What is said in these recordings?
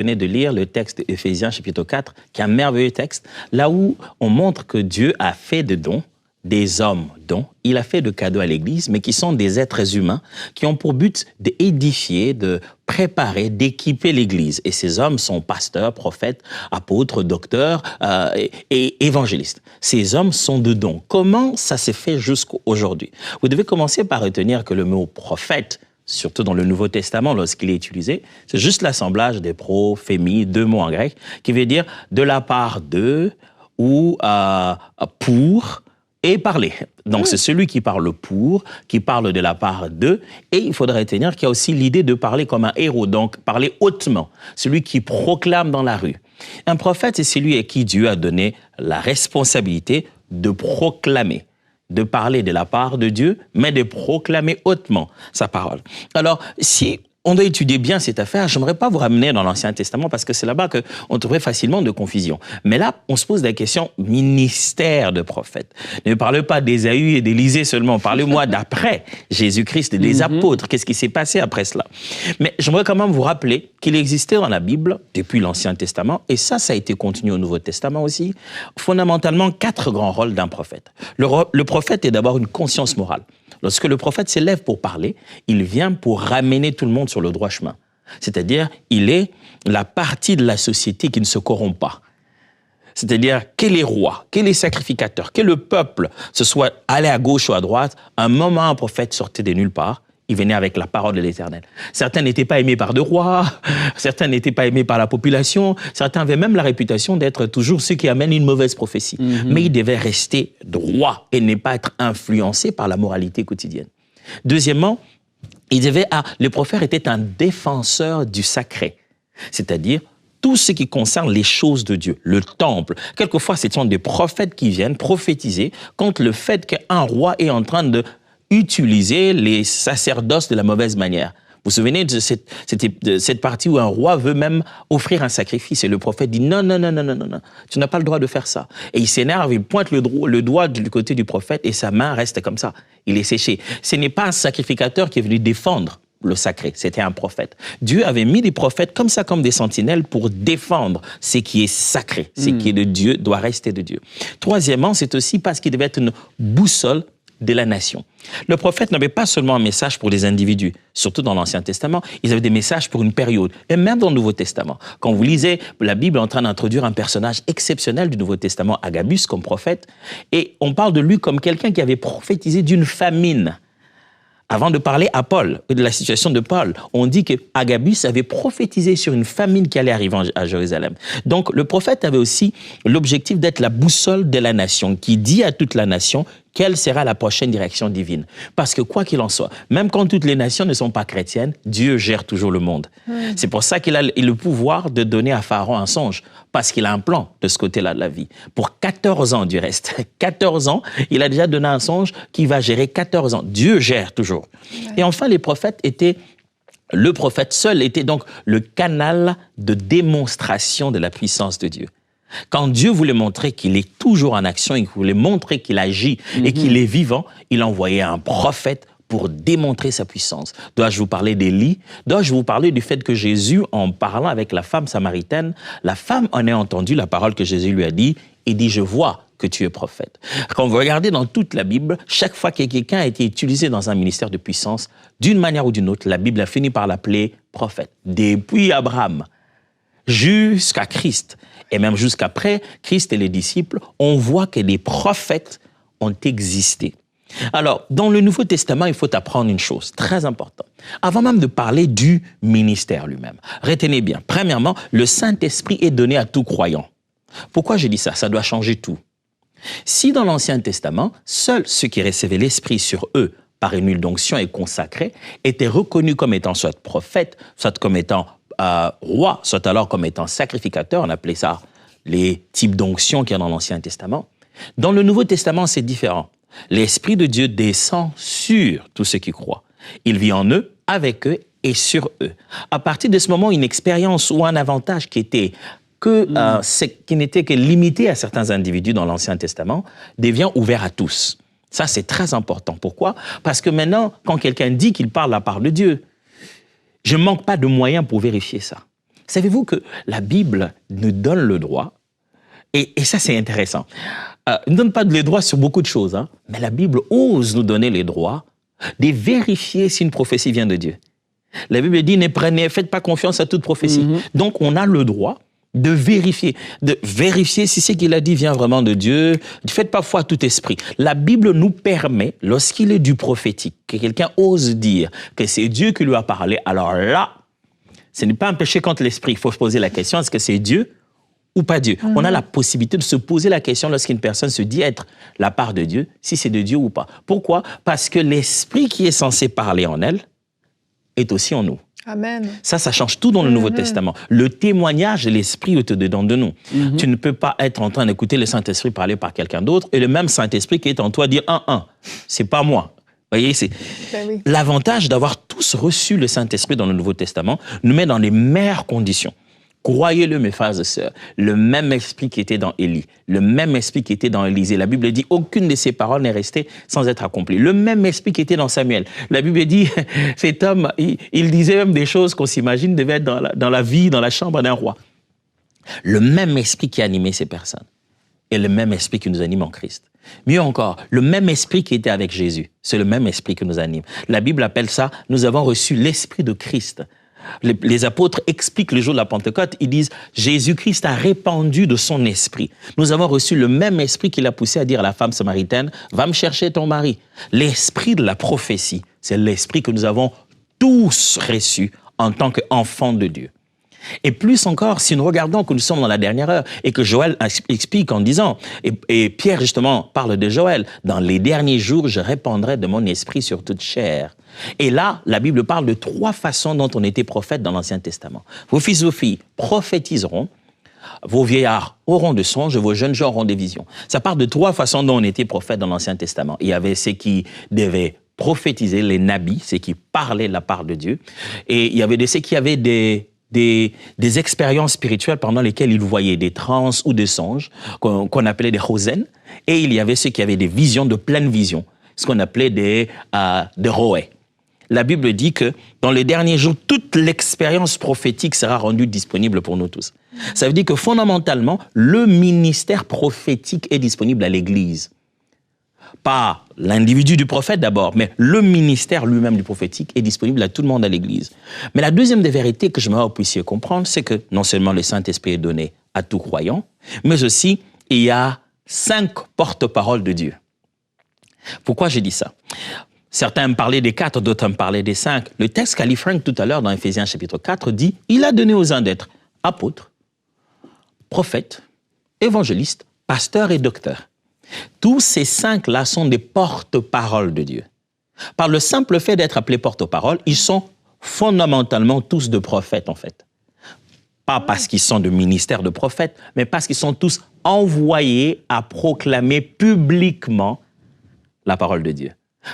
venez de lire le texte d'Éphésiens chapitre 4, qui est un merveilleux texte, là où on montre que Dieu a fait de dons, des hommes dont il a fait de cadeaux à l'Église, mais qui sont des êtres humains qui ont pour but d'édifier, de préparer, d'équiper l'Église. Et ces hommes sont pasteurs, prophètes, apôtres, docteurs et évangélistes. Ces hommes sont de dons. Comment ça s'est fait jusqu'à aujourd'hui? Vous devez commencer par retenir que le mot prophète, surtout dans le Nouveau Testament, lorsqu'il est utilisé, c'est juste l'assemblage des pro, fémi, deux mots en grec, qui veut dire de la part de ou pour et parler. Donc, c'est celui qui parle pour, qui parle de la part de, et il faudrait retenir qu'il y a aussi l'idée de parler comme un héros, donc parler hautement, celui qui proclame dans la rue. Un prophète, c'est celui à qui Dieu a donné la responsabilité de proclamer, de parler de la part de Dieu, mais de proclamer hautement sa parole. Alors, si on doit étudier bien cette affaire, je n'aimerais pas vous ramener dans l'Ancien Testament parce que c'est là-bas qu'on trouverait facilement de confusion. Mais là, on se pose la question ministère de prophète. Ne parlez pas d'Ésaü et d'Élisée seulement, parlez-moi d'après Jésus-Christ et des apôtres. Qu'est-ce qui s'est passé après cela? Mais j'aimerais quand même vous rappeler qu'il existait dans la Bible, depuis l'Ancien Testament, et ça a été continué au Nouveau Testament aussi, fondamentalement 4 grands rôles d'un prophète. Le prophète est d'abord une conscience morale. Lorsque le prophète s'élève pour parler, il vient pour ramener tout le monde sur le droit chemin. C'est-à-dire, il est la partie de la société qui ne se corrompt pas. C'est-à-dire, que les rois, que les sacrificateurs, que le peuple, ce soit allé à gauche ou à droite, un moment, un prophète sortait de nulle part, il venait avec la parole de l'Éternel. Certains n'étaient pas aimés par des rois, certains n'étaient pas aimés par la population, certains avaient même la réputation d'être toujours ceux qui amènent une mauvaise prophétie. Mais ils devaient rester droits et ne pas être influencés par la moralité quotidienne. Deuxièmement, le prophète était un défenseur du sacré, c'est-à-dire tout ce qui concerne les choses de Dieu, le temple. Quelquefois, ce sont des prophètes qui viennent prophétiser contre le fait qu'un roi est en train de utiliser les sacerdoces de la mauvaise manière. Vous vous souvenez de cette partie où un roi veut même offrir un sacrifice et le prophète dit non, tu n'as pas le droit de faire ça. Et il s'énerve, il pointe le doigt du côté du prophète et sa main reste comme ça. Il est séché. Ce n'est pas un sacrificateur qui est venu défendre le sacré, c'était un prophète. Dieu avait mis des prophètes comme ça, comme des sentinelles pour défendre ce qui est sacré, ce qui est de Dieu doit rester de Dieu. Troisièmement, c'est aussi parce qu'il devait être une boussole de la nation. Le prophète n'avait pas seulement un message pour les individus, surtout dans l'Ancien Testament, ils avaient des messages pour une période, et même dans le Nouveau Testament. Quand vous lisez, la Bible est en train d'introduire un personnage exceptionnel du Nouveau Testament, Agabus, comme prophète, et on parle de lui comme quelqu'un qui avait prophétisé d'une famine. Avant de parler à Paul, de la situation de Paul, on dit que Agabus avait prophétisé sur une famine qui allait arriver à Jérusalem. Donc, le prophète avait aussi l'objectif d'être la boussole de la nation, qui dit à toute la nation quelle sera la prochaine direction divine. Parce que quoi qu'il en soit, même quand toutes les nations ne sont pas chrétiennes, Dieu gère toujours le monde. C'est pour ça qu'il a le pouvoir de donner à Pharaon un songe, parce qu'il a un plan de ce côté-là de la vie. Pour 14 ans du reste, 14 ans, il a déjà donné un songe qui va gérer 14 ans. Dieu gère toujours. Et enfin, le prophète seul était donc le canal de démonstration de la puissance de Dieu. Quand Dieu voulait montrer qu'il est toujours en action et qu'il voulait montrer qu'il agit et qu'il est vivant, il envoyait un prophète pour démontrer sa puissance. Dois-je vous parler d'Élie? Dois-je vous parler du fait que Jésus, en parlant avec la femme samaritaine, la femme en a entendu la parole que Jésus lui a dit et dit « Je vois que tu es prophète ». Quand vous regardez dans toute la Bible, chaque fois que quelqu'un a été utilisé dans un ministère de puissance, d'une manière ou d'une autre, la Bible a fini par l'appeler prophète. Depuis Abraham jusqu'à Christ, et même jusqu'après Christ et les disciples, on voit que les prophètes ont existé. Alors, dans le Nouveau Testament, il faut apprendre une chose très importante. Avant même de parler du ministère lui-même, retenez bien, premièrement, le Saint-Esprit est donné à tout croyant. Pourquoi je dis ça? Ça doit changer tout. Si dans l'Ancien Testament, seuls ceux qui recevaient l'Esprit sur eux par une huile d'onction et consacrés étaient reconnus comme étant soit prophètes, soit comme étant roi, soit alors comme étant sacrificateur, on appelait ça les types d'onction qu'il y a dans l'Ancien Testament. Dans le Nouveau Testament, c'est différent. L'Esprit de Dieu descend sur tous ceux qui croient. Il vit en eux, avec eux et sur eux. À partir de ce moment, une expérience ou un avantage qui n'était que limité à certains individus dans l'Ancien Testament devient ouvert à tous. Ça, c'est très important. Pourquoi? Parce que maintenant, quand quelqu'un dit qu'il parle la part de Dieu, je ne manque pas de moyens pour vérifier ça. Savez-vous que la Bible nous donne le droit, et ça c'est intéressant, elle ne donne pas le droit sur beaucoup de choses, hein, mais la Bible ose nous donner les droits de vérifier si une prophétie vient de Dieu. La Bible dit, ne faites pas confiance à toute prophétie. Donc on a le droit de vérifier si ce qu'il a dit vient vraiment de Dieu. Ne faites pas foi à tout esprit. La Bible nous permet, lorsqu'il est du prophétique, que quelqu'un ose dire que c'est Dieu qui lui a parlé, alors là, ce n'est pas un péché contre l'esprit. Il faut se poser la question, est-ce que c'est Dieu ou pas Dieu? On a la possibilité de se poser la question lorsqu'une personne se dit être la part de Dieu, si c'est de Dieu ou pas. Pourquoi? Parce que l'esprit qui est censé parler en elle est aussi en nous. Amen. Ça change tout dans le Nouveau Testament. Le témoignage de l'Esprit est dedans de nous. Tu ne peux pas être en train d'écouter le Saint-Esprit parler par quelqu'un d'autre et le même Saint-Esprit qui est en toi dire « c'est pas moi ». Vous voyez, c'est l'avantage d'avoir tous reçu le Saint-Esprit dans le Nouveau Testament nous met dans les meilleures conditions. Croyez-le, mes frères et sœurs, le même esprit qui était dans Élie, le même esprit qui était dans Élisée. La Bible dit, aucune de ces paroles n'est restée sans être accomplie. Le même esprit qui était dans Samuel. La Bible dit, cet homme, il disait même des choses qu'on s'imagine devaient être dans la vie, dans la chambre d'un roi. Le même esprit qui animait ces personnes est le même esprit qui nous anime en Christ. Mieux encore, le même esprit qui était avec Jésus, c'est le même esprit qui nous anime. La Bible appelle ça, nous avons reçu l'esprit de Christ. Les apôtres expliquent le jour de la Pentecôte, ils disent « Jésus-Christ a répandu de son esprit ». Nous avons reçu le même esprit qui l'a poussé à dire à la femme samaritaine « Va me chercher ton mari ». L'esprit de la prophétie, c'est l'esprit que nous avons tous reçu en tant qu'enfants de Dieu. Et plus encore, si nous regardons que nous sommes dans la dernière heure et que Joël explique en disant, et Pierre justement parle de Joël, dans les derniers jours, je répandrai de mon esprit sur toute chair. Et là, la Bible parle de 3 façons dont on était prophète dans l'Ancien Testament. Vos fils et vos filles prophétiseront, vos vieillards auront des songes, vos jeunes gens auront des visions. Ça parle de 3 façons dont on était prophète dans l'Ancien Testament. Il y avait ceux qui devaient prophétiser, les nabis, ceux qui parlaient de la part de Dieu. Et il y avait ceux qui avaient des expériences spirituelles pendant lesquelles ils voyaient des trans ou des songes, qu'on appelait des chosen, et il y avait ceux qui avaient des visions de pleine vision, ce qu'on appelait des roé. La Bible dit que dans les derniers jours, toute l'expérience prophétique sera rendue disponible pour nous tous. Ça veut dire que fondamentalement, le ministère prophétique est disponible à l'Église. Pas l'individu du prophète d'abord, mais le ministère lui-même du prophétique est disponible à tout le monde à l'Église. Mais la deuxième des vérités que je me que vous puissiez comprendre, c'est que non seulement le Saint-Esprit est donné à tout croyant, mais aussi il y a 5 porte-paroles de Dieu. Pourquoi j'ai dit ça? Certains me parlaient des 4, d'autres me parlaient des 5. Le texte qu'a lu Frank tout à l'heure dans Éphésiens chapitre 4 dit « Il a donné aux uns d'être apôtres, prophètes, évangélistes, pasteurs et docteurs. » Tous ces 5-là sont des porte-paroles de Dieu. Par le simple fait d'être appelés porte-parole, ils sont fondamentalement tous de prophètes, en fait. Pas parce qu'ils sont de ministères de prophètes, mais parce qu'ils sont tous envoyés à proclamer publiquement la parole de Dieu.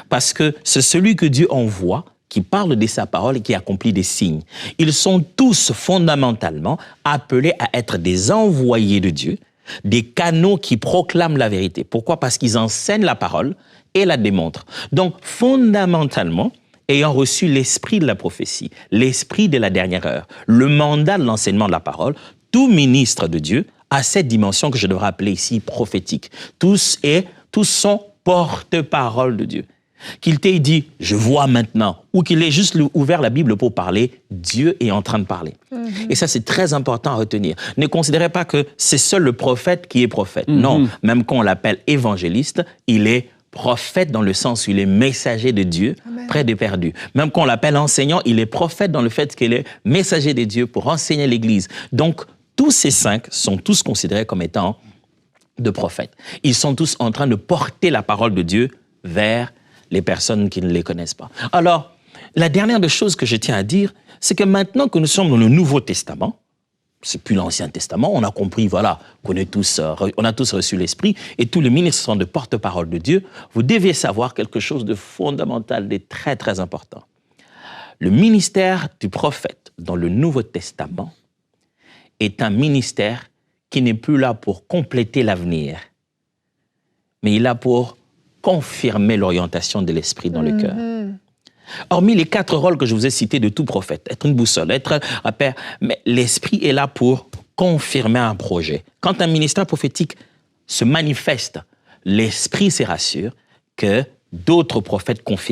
Parce que c'est celui que Dieu envoie qui parle de sa parole et qui accomplit des signes. Ils sont tous fondamentalement appelés à être des envoyés de Dieu, des canaux qui proclament la vérité. Pourquoi? Parce qu'ils enseignent la parole et la démontrent. Donc, fondamentalement, ayant reçu l'esprit de la prophétie, l'esprit de la dernière heure, le mandat de l'enseignement de la parole, tout ministre de Dieu a cette dimension que je devrais appeler ici prophétique. Tous sont porte-parole de Dieu. Qu'il t'ait dit « je vois maintenant » ou qu'il ait juste ouvert la Bible pour parler, Dieu est en train de parler. Et ça, c'est très important à retenir. Ne considérez pas que c'est seul le prophète qui est prophète. Non, même quand on l'appelle évangéliste, il est prophète dans le sens où il est messager de Dieu près des perdus. Même quand on l'appelle enseignant, il est prophète dans le fait qu'il est messager de Dieu pour enseigner l'Église. Donc, tous ces 5 sont tous considérés comme étant de prophètes. Ils sont tous en train de porter la parole de Dieu vers les personnes qui ne les connaissent pas. Alors, la dernière des choses que je tiens à dire, c'est que maintenant que nous sommes dans le Nouveau Testament, c'est plus l'Ancien Testament, on a compris, voilà, on a tous reçu l'Esprit, et tous les ministres sont de porte-parole de Dieu, vous devez savoir quelque chose de fondamental, de très, très important. Le ministère du prophète dans le Nouveau Testament est un ministère qui n'est plus là pour compléter l'avenir, mais il est là pour confirmer l'orientation de l'esprit dans le cœur. Hormis les 4 rôles que je vous ai cités de tout prophète, être une boussole, être un père, mais l'Esprit est là pour confirmer un projet. Quand un ministère prophétique se manifeste, l'Esprit se rassure que d'autres prophètes confirment.